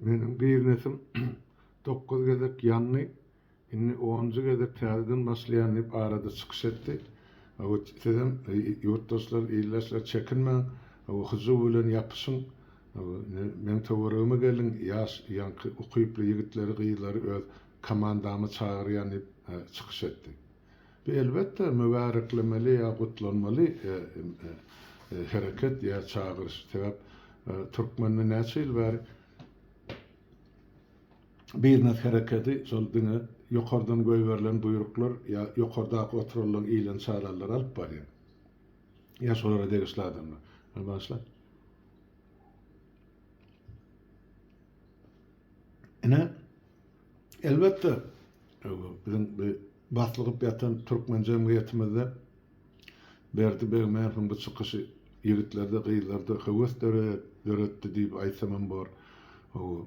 Benim bir nesim 9 gezek yanlı, inni 10. gezek täzeden başlayanıp arada çıkış etti. O dedim yurttaşlar, illaşlar çekinmen, o hızı bilen yapışın. Men towarıma gelin, yaş yankı okuyuplu yigitleri, gıyıları öz komandamı çağırıyanıp çıkış etti. Elbette mübareklemeli ya kutlanmalı hareket ya çağırış. Sebep Türkmenli näçe var? Biznes hareketi şol diňe ýokardan göýberilen buyruklar ya ýokardaky oturulan ilan çağrarlar alyp barýar. Ya şolara degişli adamlar. Başla. Elbette bizim baslygyp ýatan Türkmen jemgyýetimizde berdi beýmän bu çykyşy ýigitlerde, gyýylarda höwes döretdi diýip aýtsamam bar. O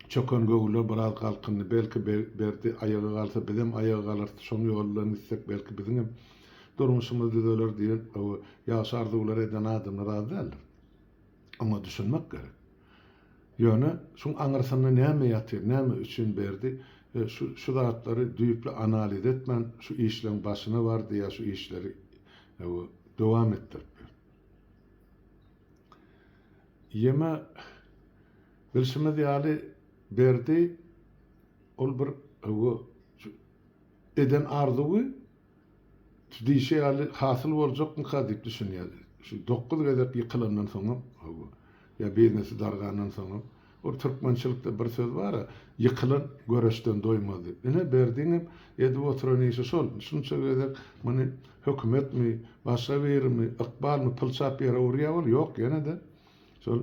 çökön göwler biraz galkyny belki berdi ayaga galsa bizim ayaga galar şoň ýollarynı gitsek belki bizim durmuşymyz düzeler diýen o ýaş arzuwlar eden adamlar az däl. Ama düşünmek gerek. Ýöne şoň aňyrsyny näme ýatyr, näme üçin berdi? Şu zatları düýüpli analiz etmen, şu işlerin başına vardı ya şu işleri dowam ettirip. Yeme bilşime diýali berdi ol bir eden arzuwy diýişe ýaly hasyl boljakmy diýip düşünýär. Şu 9 gezek ýykylandan soň ya biznesi dargandan soň o Türkmençilikde bir söz var, yıkılan göreşten doymaz diýip. Ene berdiňem edip oturan işi şol. Şunça gezek mani hökümet mi, başga bermi, ykbal mi, pılçap ýere urýar bol, ýok ýene de şol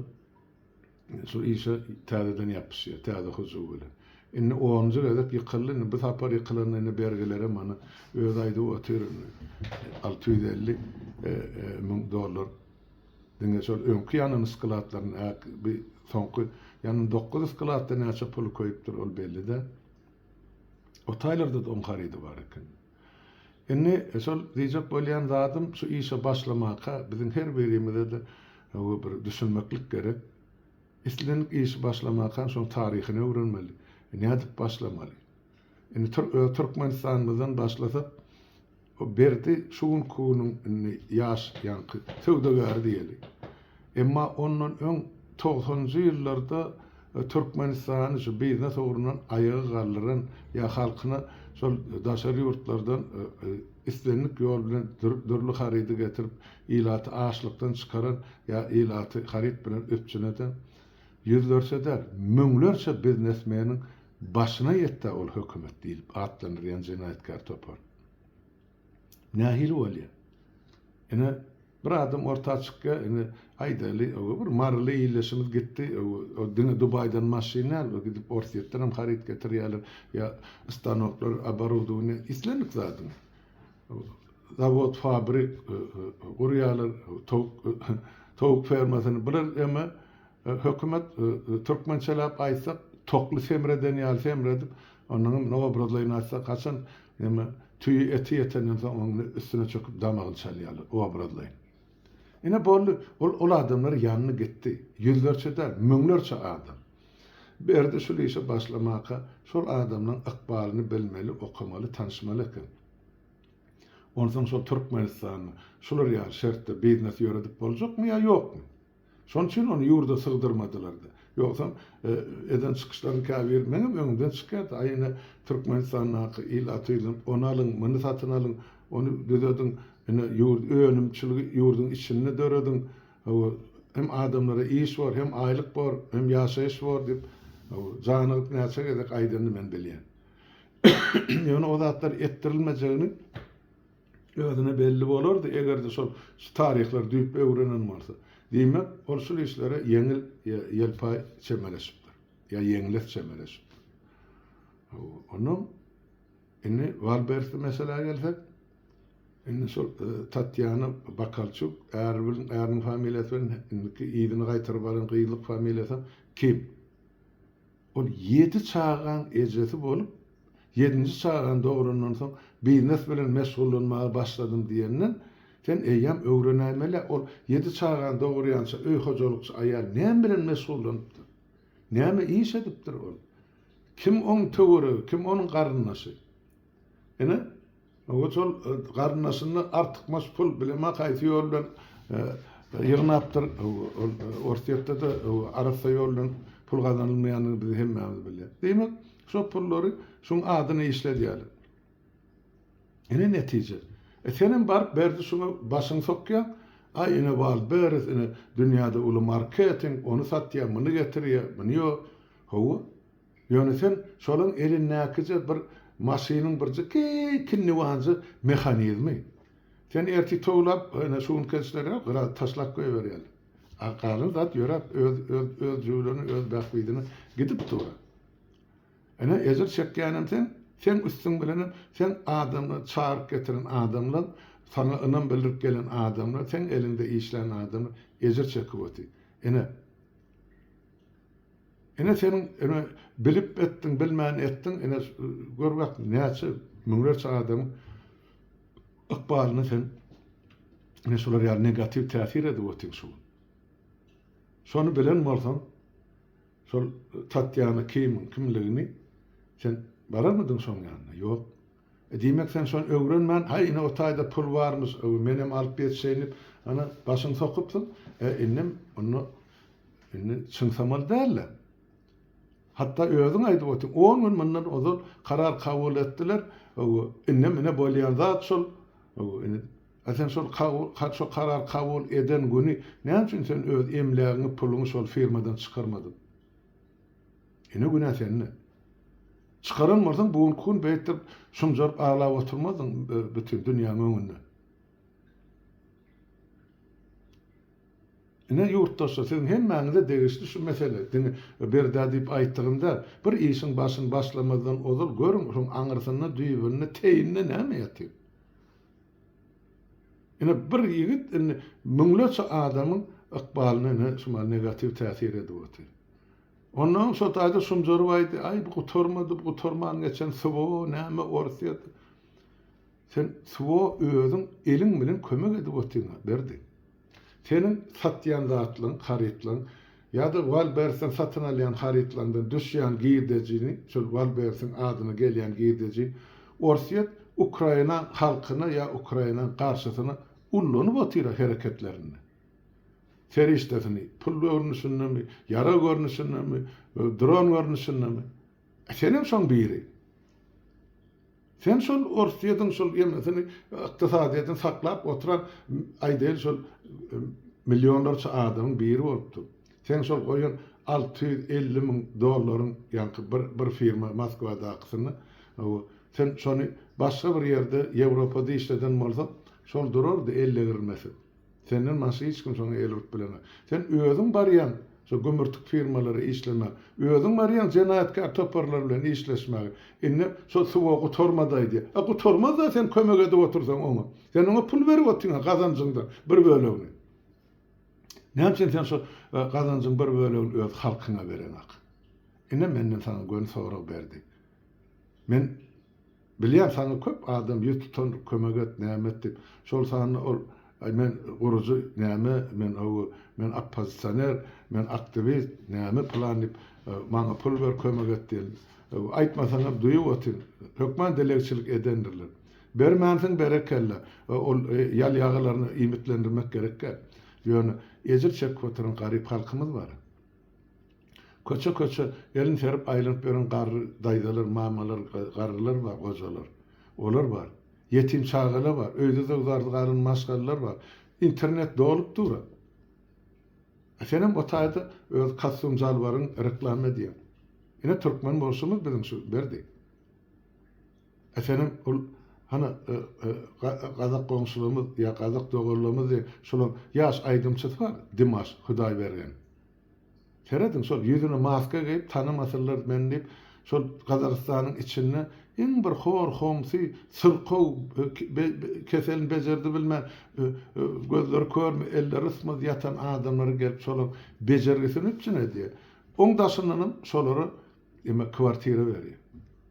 işi täzeden ýapyşýar, täze huzu bilen. Enne 10-njy gezek ýykyldy, bu tapar ýykylanyny bergilere mana öz aýdy otur $650 000 dollar. Diňe şol öňkü ýanyny sklatlaryny bir soňky ýany 9 sklatda näçe pul koýupdyr ol belli de. O taýlarda da on garydy bar eken. Enne şol diýjek bolýan zatym şu işe başlamaka biziň her birimizde de bir düşünmeklik gerek. İslenlik iş başlamaka şoň taryhyny öwrenmeli. Nädip başlamaly? Enne Türkmenistanymyzdan başlasak o berdi şuň kunyň ýaş ýankı töwdeger diýeli. Emma ondan öň 90-njy ýyllarda Türkmenistan şu biznes uğrundan ayağı gallaran ya halkyna şol daşary ýurtlardan islenlik ýol bilen dürli harydy getirip ilaty açlykdan çykaran ya ilaty haryt bilen öpçüneden ýüzlerçe müňlerçe biznesmeniň başyna ýetdi ol hökümet diýip atlanýan jenaýetkar topar. Nähili bolýar? Ene bir adam orta çykka, ene aýdaly, bir marly ýyleşimiz gitdi, o diňe Dubaýdan maşynalar gidip orsiýetden hem haryt getirýärler, ya stanoklar, оборудование islenlik zadyň. Zavod, fabrik urýarlar, towuk fermasyny biler, eme hökümet Türkmençelap aýtsak, tokly semreden ýaly semredip, onuň nowabrodlaryny aýtsak, kaçan eme tüýi eti ýetenden soň onuň üstüne çöküp damagy çalýarlar, o abradlaýyn. Ene bolly ol adamlar ýanyna gitdi. Ýüzlerçe, müňlerçe adam. Berdi şu işe başlamaka, şol adamlaryň ykbalyny bilmeli, okumaly, tanışmaly eken. Ondan şol Türkmenistanyny şolar ýa şertde biznes ýöredip boljakmy ýa ýokmy? Şoň üçin onu ýurda sygdyrmadylar da. Ýoksa eden çykyşlaryny käbir meňem öňümden çykýardy. Aýyna Türkmenistanyň ilatyny onu alyň, muny satyn alyň, onu düzediň, ene önümçiligi ýurduň içine dörediň. Hem adamlara iş var, hem aýlyk bar, hem ýaşaýyş bar diýip janygyp näçe gezek aýdyny men bilýän. Ýöne o zatlar etdirilmejegini özüne belli bolardy egerde şol taryhlar düýüp öwrenen bolsa. Diýmek, ol şol işlere yeňil ýelpay çemeleşipdir. Ya yeňlet çemeleşipdir. Onuň indi Valbert'i mesela gelsek, indi şol Tatyana Bakalçuk, äriň familiýasy, indiki ýygyny gaýtyryp baran gyýylyk familiýasy kim? Ol 7 çağan ejesi bolup, 7-nji çağan dograndan soň biznes bilen meşgullanmaga başladym diýenden sen eýýam öwrenämeli ol 7 çağan dogurýança öý hojalykçy aýal näme bilen meşgullanypdy? Näme iş edipdir ol? Kim on töwürü, kim onun garynasy? Ene o sol garynasynda artık pul bilema kaýsy ýol bilen ýygnapdyr. Ortaýatda da arasa ýol bilen pul gazanylmaýanyny biz hemmemiz bilýär. Demek, şo pullary şoň adyny işledýär. Ene netije. Senin barıp berdi şuna başın sokya, ay ene bal beres ene dünyada ulu marketing onu satya, bunu getiriyor, bunu yo. Howa. Ýöne sen şolun elinnäkice bir maşynyň birji kinni waňjy mehanizmi. Sen erti toglap ene şuň kesleri biraz taşlak goýberýär. Aqalyn zat ýörap öz ýolunu, öz bäxtini gidip tura. Ene ezer çekýänem sen üstün bilen sen adamla çağırıp getiren adamla sana ınam bildirip gelen adamla sen elinde işlenen adamla ezer çekip ötü. Ene senin bilip ettin, bilmeyen ettin, ene görmek näçe müňlerçe adam ykbalyny sen ene şolar ýa negativ täsir edip ötüň şu. Şonu bilen bolsaň şol Tatyana kimligini sen bararmydın şoň ýanyna? Ýok. Diýmek sen şonu öwrenmän, hay ine o taýda pul barmys, menem alyp berseýnip, ana başyň sokupdyň. Innem onu çynsamal däller. Hatta özüň aýdyp ötüň, 10 gün mundan ozal karar kabul etdiler. Innem mene bolýan zat şol. Sen şol karar kabul eden güni näçe sen öz emlägiňi, puluňy şol firmadan çykarmadyn? Ine günä senne. Çıkaranmarsan bugün kun beýtir şumjaryp ağlap oturmadyň bütün dünýäň öňünde. Ine ýurtdaşlar siziň hemmäňize degişli şu mesele. Berda diýip aýtdygymda bir işiň başyny başlamadan ozal görüň şoň aňyrsyny, düýbüni, teýinini näme ýatyp. Ine bir ýigit müňlerçe adamyň ykbalyny şumal negativ täsir edip ötür. Ondan sonra taýda şumjary aýdy, ay bu gutorman geçen suwo näme orsyat. Sen suwo özüň eliň bilen kömek edip ötüň berdi. Senin satýan zatlyň, harytlyň ýa-da Walbersen satyn alýan harytlandan düşýän girdejini, şol Walbersen adyny gelýän girdeji orsyat Ukraina halkyna ýa Ukraina garşysyna ullanyp otyr hereketlerini. Feriştesini, pul görünüşünü, yara görünüşünü, drone görünüşünü. Senin son biri. Sen şol orsiýadyň şol ýemesini ykdysadyýatyny saklap oturan aýdyl şol milyonlarça adamyň biri bolupdy. Sen şol goýan $650,000 ýa-ni bir firma Moskwada akysyny, sen şonu başga bir ýerde Ýewropada işleden bolsa, şol durardy 50 girmesi. Senin maşy hiç kim şonu elip bilen. Sen özüň barýan, şu gümürtük firmalary işlemek, özüň barýan jenaýatkar toparlar bilen işleşmek. Inne şu suwa gutormadaýdy. Gutormada sen kömek edip otursaň oňa. Sen oňa pul berip otyň gazanjyndan bir bölegini. Näçe sen şu gazanjyň bir bölegini öz halkyna berenek. Inne menden sana gön sorak berdi. Men bilýär sana köp adam ýüz tutan kömek et, näme etdi. Şol sana ol men gurucu näme, men oppozisioner, men aktivist näme planyp maňa pul ber kömek etdi. Aýtmasaňam duýup otyr. Hökman delegçilik edendirler. Bermänsiň berekella. Ol ýal ýagalaryny imitlendirmek gerekkä. Ýöne ejir çekip oturan garyp halkymyz bar. Köçe elin serip aýlanyp beren garry daýdalar, mamalar, garrylar bar, gojalar. Olar bar. Yetim çağılar var, öýde uzardygaryn maşgallar var. İnternet dolup durar. Senem o taýda öz kasumjalbaryň reklam edýär. Ine türkmen bolşumyz biziň şu berdi. Senem ol hana gazak goňşulygymyz ýa gazak dogurlygymyz şolum ýaş aýdymçy var, Dimaş Hudaý bergen. Seredin şol ýüzüne maska giyip tanımasırlar men diýip şol Gazakystanyň içinde en bir horhomsy sırkow keselini bejerdi bilmän gözleri körme elleri ısmaz yatan adamlary gelip şolum bejergisini üçin edýär. Oňdaşyndan şolary kwartira berýär.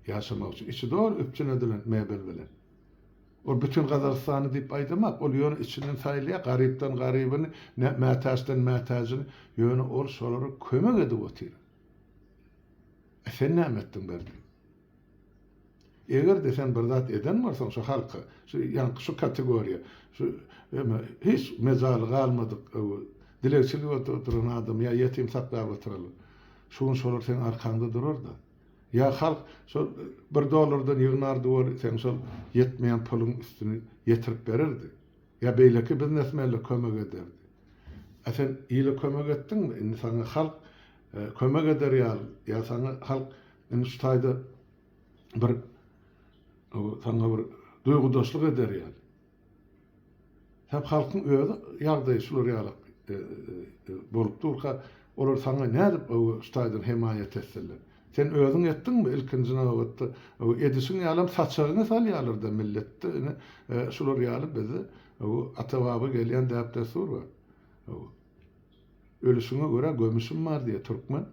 Ýaşamak üçin içi dol üçin edilen mebel bilen. O bütün Gazakystany diýip aýdamak, ol ýöne içinden saýlýar, garypdan garybyny, mätäçden mätäjini ýöne ol şolary kömek edip otyr. sen näme etdiň berdi? Eger de sen bir zat eden barsaň şu halka, şu ýa şu kategoriýa, şu hiç mezaly galmadyk, dilekçilik oturan adam ýa ýetim saklap oturaly. Şuň şolar sen arkaňda durar da. Ya halk şol $1 ýygnar dur, sen şol yetmeýän puluň üstüni ýetirip bererdi. Ya beýleki biz nesmeli kömek ederdi. Sen ýyly kömek etdiňmi? Indi sana halk kömek eder ya sana halk inştaýda bir sana bir duýgudaşlyk eder ýa. Hep halkyň öýde ýagdaýy şular ýalyk bolup durka, olar sana nädip o ştaýdan hemaýet etseler. Sen özüň etdiňmi ilkinji wagtda edişiň ýalam saçagyny sal ýalyrda milletde şular ýaly bizi ata-baba gelýän däpde sur bar. Ölüşüňe görä gömüşüm bar diýe türkmen.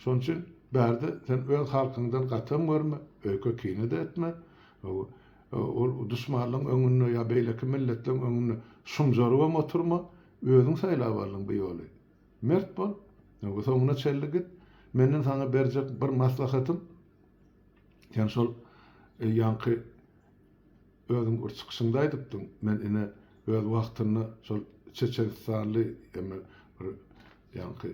Şoň üçin bärde sen öz halkyňdan gatym görme, öýke kine de etme. O düşmanlyň öňünde ýa beýleki milletleriň öňünde şumjaryp oturma, özüň saýlap alyň bu ýoly. Mert bol, bu soňuna çelli git. Menden sana berjek bir maslahatym, ýani şol ýanky özüň urçykyşynda aýdypdyň. Men ine öz wagtyny şol Çeçenistanly ýanky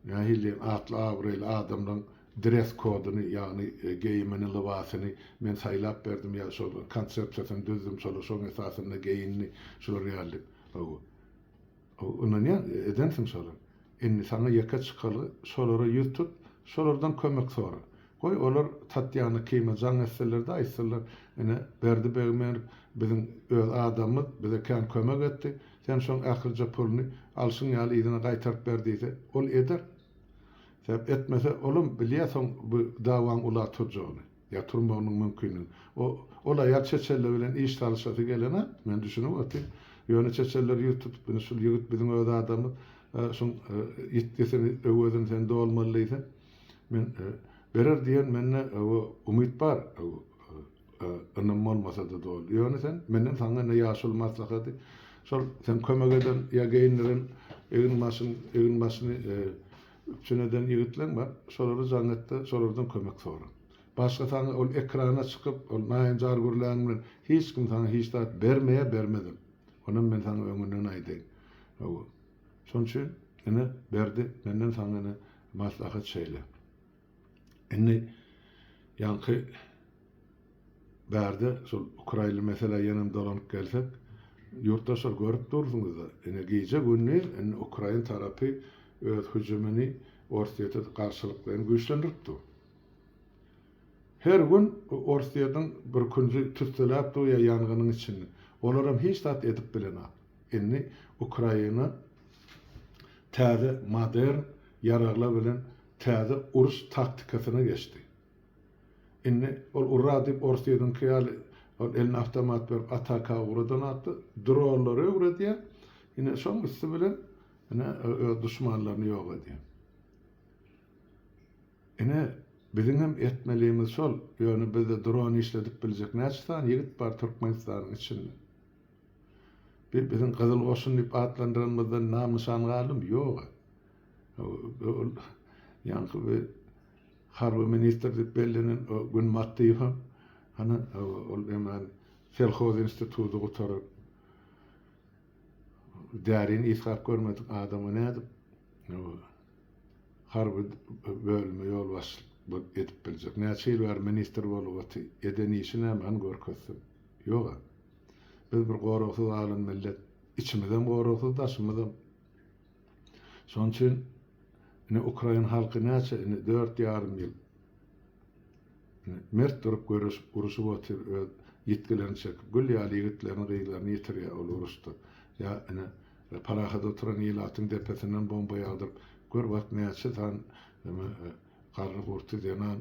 nähili atly awryly adamlaryň dress koduny ýani geyimini, libasyny men saýlap berdim ýa şol konsepsiýasyny düzdüm, şol esasyna geyinni şol reallik. Onu ne edensin şol. Indi sana ýaka çykaly, şolara ýüz tut, şolardan kömek sora. Goý olar tatýany kime jaň etselerde aýtsalar, ene berdi begmer biziň öz adamymyz bize kän kömek etdi. Sen şoň ahyrja puluny alşyň ýaly ýygyna gaýtaryp berdiýse, ol eder. Sebäp etmese olum bilýärsiň bu dawaň ula turjany. Ya turmagynyň mümkini. Ola ýa çeçelle bilen iş talşasy gelene, men düşünip otym. Ýöne çeçeller ýutup, bunu şol ýigit biziň öz adamy şoň ýetgesini öweden sen dolmalydyň. Men berer diýen menne umyt bar. Anam bolmasa da dol. Ýöne sen menden saňa ne ýaşul maslahaty. Şol sen kömek eden ýa geýinlerin egin masyny üçüneden ýigitler bar. Şolary jangatda şolardan kömek soran. Başga saňa ol ekrana çykyp, ol naýanjar gürlän bilen hiç kim saňa hiç dat bermedim. Onam men saňa öňünden aýdym. Şoň üçin ene berdi, menden saňa maslahat şeýle. Indi ýanky berdi, şol Ukraina mesele ýanam dolanyp gelsek, ýurtdaşlar görüp durduňuz da, ene geýje günni Ukraina tarapy öz hüjümini Orsiýete garşylyklaryny güýçlendiripdi. Her gün Orsiýadan bir kunji tütselap ýa ýanganyň içinde. Olaram hiç dat edip bilenap. Indi Ukraina täze modern yararlar bilen täze uruş taktikasyna geçdi. Indi ol urra diýip Orsiýadan kyýaly elini avtomat berip ataka uradan atdy, dronlary urady. Ine şoň üstü bilen düşmanlaryny ýok edýär. Ine biziň hem etmeliğimiz şol, ýöne bizde drone işledip biljek näçe ýigit bar Türkmenistanyň içinde. Bizim Gyzyl Goşun diýip atlandyrylmazdan nam nişan galym ýok. Ýanky we harby minister diýip bellenen gün Mattiýew hana ol hemen Selhoz institutu gutaryp därin isgap görmedik adamy nädip harby bölme ýol başlyk edip biljek. Näçe ýyl bar minister bolup eden işini hemen görkezdim. Ýok. Biz bir goragsyz alan millet, içimizden goragsyz daşymyzdan. Şoň üçin Ukraina halky näçe 4,5 ýyl mert durup uruşup otur, ýetgilerini çekip, gül ýaly ýigitlerini gyýlaryny ýetirýär ol uruşda. Ya parahada oturan ýylatyň depesinden bomba ýagdyryp, gör wagt näçe tan garry gurty denan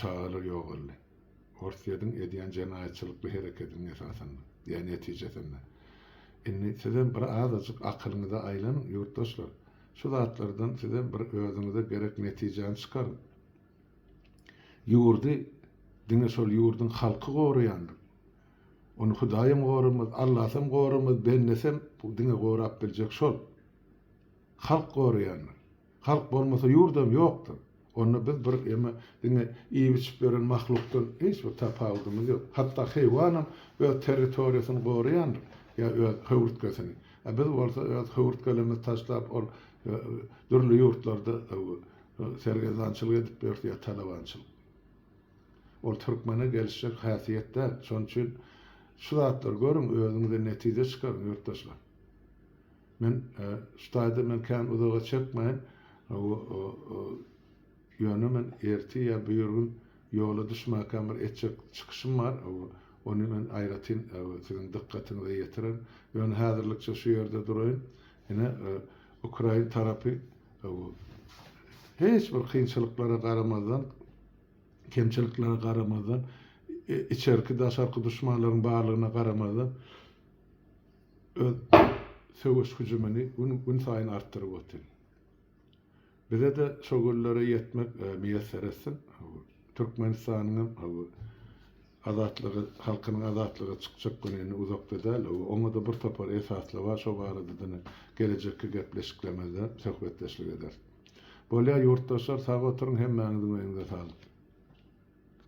çağalar ýok boldy. Orsiýadyň edýän jenaýatçylyk bir hereketiniň esasında, ýa netijesinde. Indi sizden bir azajyk akylyňyza aýlanyň ýurtdaşlar. Şu zatlardan sizden bir özüňize gerek netijeni çykaryn. Ýurdy, diňe şol ýurdun halky goraýandyr. Onu Hudaýym gorumaz, Allah'ym gorumaz, bennesem bu diňe gorap biljek şol. Halk goraýandyr. Halk bolmasa ýurdam ýokdur. Onu biz bir ema diňe iýip beren mahlukdan hiç bir tapawdymyz ýok. Hatda heýwanam we territoriýasyny goraýandyr. Ya höwürtgesini. Biz bolsa höwürtgelemi taşlap ol dürli ýurtlarda sergezançylyk edip berýär talabançylyk. Ol türkmene gelişek häsiýetde. Şoň üçin şu zatlar görüň özüňizde netije çykaryň ýurtdaşlar. Men ştaýda men kan uzaga çekmeýin. Ýöne men erti ýa buyurgun ýola düşmäkä bir etjek çykyşym bar. Onu men aýratyn, siziň dikkatinize ýetiren. Ýöne häzirlikçe şu ýerde duraýyn. Ine Ukraina tarapy hiç bir kynçylyklara garamazdan, kemçiliklere garamazdan, içerki daşarky düşmanlaryň barlygyna garamazdan söwüş güjüni gün saýyn artdyryp otdy. Bize de şo göllere ýetmek meýesser etsin. Türkmenistanyň azatlygy, halkynyň azatlygy çykjak günini uzakda däl. Oňa da bir tapar esasly var, şo barada gelecekki gepleşiklemede söhbetleşlik eder. Bolýa ýurtdaşlar sag oturyň, hemmäňiziň öňünde sağlyk.